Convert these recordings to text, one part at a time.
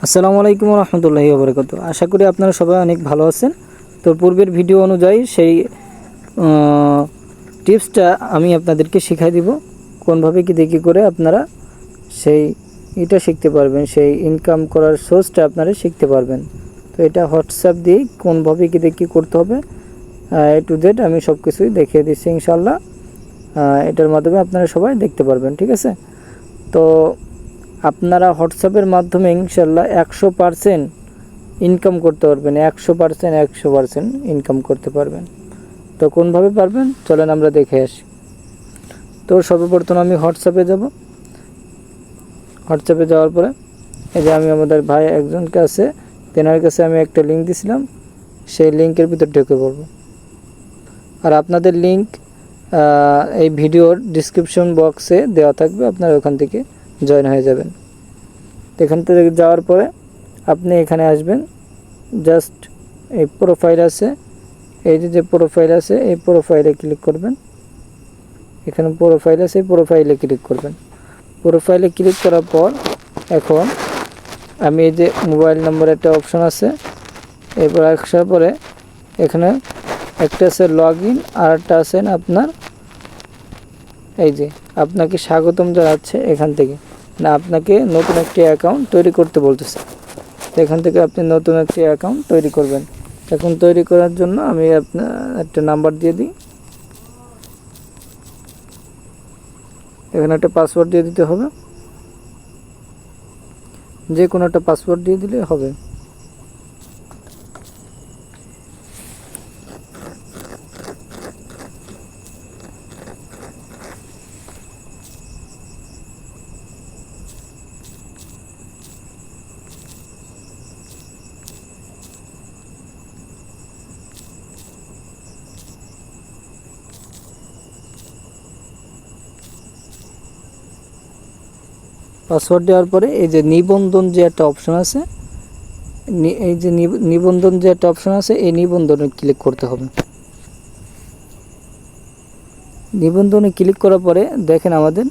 আসসালামু আলাইকুম রহমতুল্লাহি ওবরাকাতু। আশা করি আপনারা সবাই অনেক ভালো আছেন। তো পূর্বের ভিডিও অনুযায়ী সেই টিপসটা আমি আপনাদেরকে শিখাই দিব কোনভাবে কি দেখি করে আপনারা সেই এটা শিখতে পারবেন, সেই ইনকাম করার সোর্সটা আপনারা শিখতে পারবেন। তো এটা হোয়াটসঅ্যাপ দিয়ে কোনভাবে কি দেখি করতে হবে এ টু জেড আমি সব কিছুই দেখিয়ে দিচ্ছি ইনশাল্লাহ। এটার মাধ্যমে আপনারা সবাই দেখতে পারবেন, ঠিক আছে। তো আপনারা হোয়াটসঅ্যাপের মাধ্যমে ইনশাল্লাহ 100% ইনকাম করতে পারবেন, 100% ইনকাম করতে পারবেন। তো কোনভাবে পারবেন চলেন আমরা দেখে আসি। তো সর্বপ্রথম আমি হোয়াটসঅ্যাপে যাব। হোয়াটসঅ্যাপে যাওয়ার পরে এই যে আমি আমাদের ভাই একজনকে আছে, তেনার কাছে আমি একটা লিঙ্ক দিয়েছিলাম, সেই লিঙ্কের ভিতর ঢুকে পড়ব। আর আপনাদের লিঙ্ক এই ভিডিওর ডিসক্রিপশন বক্সে দেওয়া থাকবে, আপনারা ওখান থেকে জয়েন হয়ে যাবেন। এখান থেকে যাওয়ার পরে আপনি এখানে আসবেন, জাস্ট এই প্রোফাইল আছে, এই যে প্রোফাইল আছে এই প্রোফাইলে ক্লিক করবেন। এখানে প্রোফাইল আছে, এই প্রোফাইলে ক্লিক করবেন। প্রোফাইলে ক্লিক করার পর এখন আমি এই যে মোবাইল নম্বর একটা অপশন আছে, এরপর আসার পরে এখানে একটা আছে লগ ইন, আর একটা আছে আপনার এই যে আপনাকে স্বাগতম জানাচ্ছে এখান থেকে, না আপনাকে নতুন একটি অ্যাকাউন্ট তৈরি করতে বলতেছে। এখান থেকে আপনি নতুন একটি অ্যাকাউন্ট তৈরি করবেন। এখন তৈরি করার জন্য আমি আপনার একটা নাম্বার দিয়ে দিই, এখানে একটা পাসওয়ার্ড দিয়ে দিতে হবে, যে কোনো একটা পাসওয়ার্ড দিয়ে দিলে হবে। পাসওয়ার্ড দেওয়ার পরে এই যে নিবন্ধন যে একটা অপশন আছে, এই যে নিবন্ধন যে একটা অপশন আছে, এই নিবন্ধনে ক্লিক করতে হবে। নিবন্ধনে ক্লিক করার পরে দেখেন আমাদের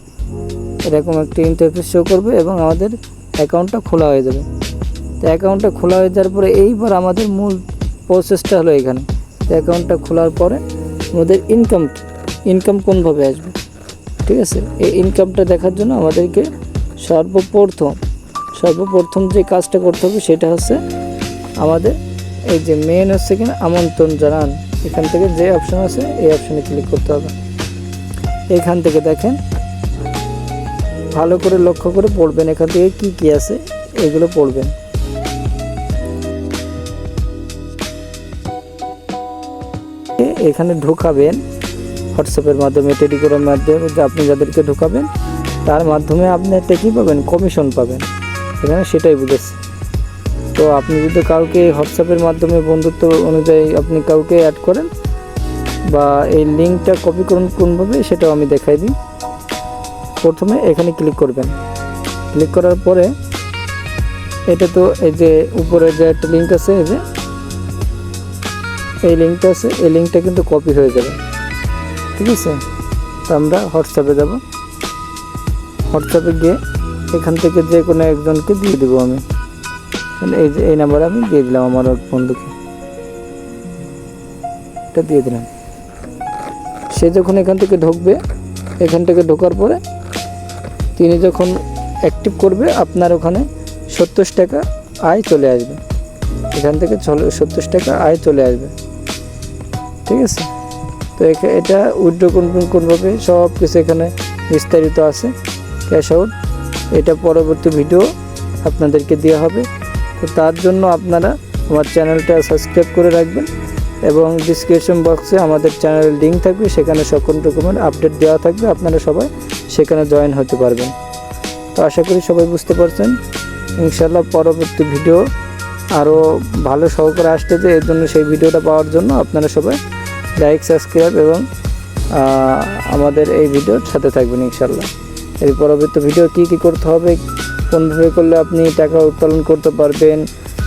এরকম একটা ইন্টারফেস শো করবে এবং আমাদের অ্যাকাউন্টটা খোলা হয়ে যাবে। তো অ্যাকাউন্টটা খোলা হয়ে যাওয়ার পরে এইবার আমাদের মূল প্রসেসটা হলো এখানে অ্যাকাউন্টটা খোলার পরে আমাদের ইনকাম কোনভাবে আসবে, ঠিক আছে। এই ইনকামটা দেখার জন্য আমাদেরকে সর্বপ্রথম যে কাজটা করতে হবে সেটা হচ্ছে আমাদের এই যে মেন হচ্ছে কিনা আমন্ত্রণ জানান, এখান থেকে যে অপশন আছে এই অপশনে ক্লিক করতে হবে। এখান থেকে দেখেন ভালো করে লক্ষ্য করে পড়বেন, এখান থেকে কি কি আছে এগুলো পড়বেন। এখানে ঢোকাবেন হোয়াটসঅ্যাপের মাধ্যমে, টেলিগ্রামের মাধ্যমে, আপনি যাদেরকে ঢোকাবেন তার মাধ্যমে আপনি একটা কী পাবেন, কমিশন পাবেন। এখানে সেটাই বুঝেছি। তো আপনি যদি কাউকে হোয়াটসঅ্যাপের মাধ্যমে বন্ধুত্ব অনুযায়ী আপনি কাউকে অ্যাড করেন বা এই লিঙ্কটা কপি করুন কোনভাবে সেটাও আমি দেখাই দিই। প্রথমে এখানে ক্লিক করবেন, ক্লিক করার পরে এটা তো এই যে উপরে যে একটা লিঙ্ক আছে, এই যে এই লিঙ্কটা আছে, এই লিঙ্কটা কিন্তু কপি হয়ে যাবে, ঠিক আছে। তো আমরা হোয়াটসঅ্যাপে যাব। হোয়াটসঅ্যাপে গিয়ে এখান থেকে যে কোনো একজনকে দিয়ে দেবো আমি, এই যে এই নাম্বারে আমি দিয়ে দিলাম আমার বন্ধুকে, এটা দিয়ে দিলাম। সে যখন এখান থেকে ঢুকবে, এখান থেকে ঢোকার পরে তিনি যখন অ্যাক্টিভ করবে আপনার ওখানে 70 টাকা আয় চলে আসবে, এখান থেকে 70 টাকা আয় চলে আসবে, ঠিক আছে। তো এটা উইথড্র কোনভাবে সব কিছু এখানে বিস্তারিত আছে, ক্যাশ আউট, এটা পরবর্তী ভিডিও আপনাদেরকে দেওয়া হবে। তো তার জন্য আপনারা আমার চ্যানেলটা সাবস্ক্রাইব করে রাখবেন এবং ডিসক্রিপশন বক্সে আমাদের চ্যানেলের লিঙ্ক থাকবে, সেখানে সকল রকমের আপডেট দেওয়া থাকবে, আপনারা সবাই সেখানে জয়েন হতে পারবেন। তো আশা করি সবাই বুঝতে পারছেন। ইনশাল্লাহ পরবর্তী ভিডিও আরও ভালো সহকারে আসতেছে, এর জন্য সেই ভিডিওটা পাওয়ার জন্য আপনারা সবাই লাইক, সাবস্ক্রাইব এবং আমাদের এই ভিডিওর সাথে থাকবেন ইনশাল্লাহ। এর পরবর্তী ভিডিও কি করতে হবে, কোনভাবে করলে আপনি টাকা উত্তোলন করতে পারবেন,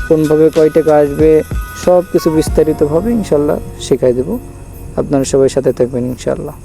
কোনভাবে কয় টাকা আসবে, সব কিছু বিস্তারিতভাবে ইনশাল্লাহ শেখাই দেব। আপনারা সবাই সাথে থাকবেন ইনশাল্লাহ।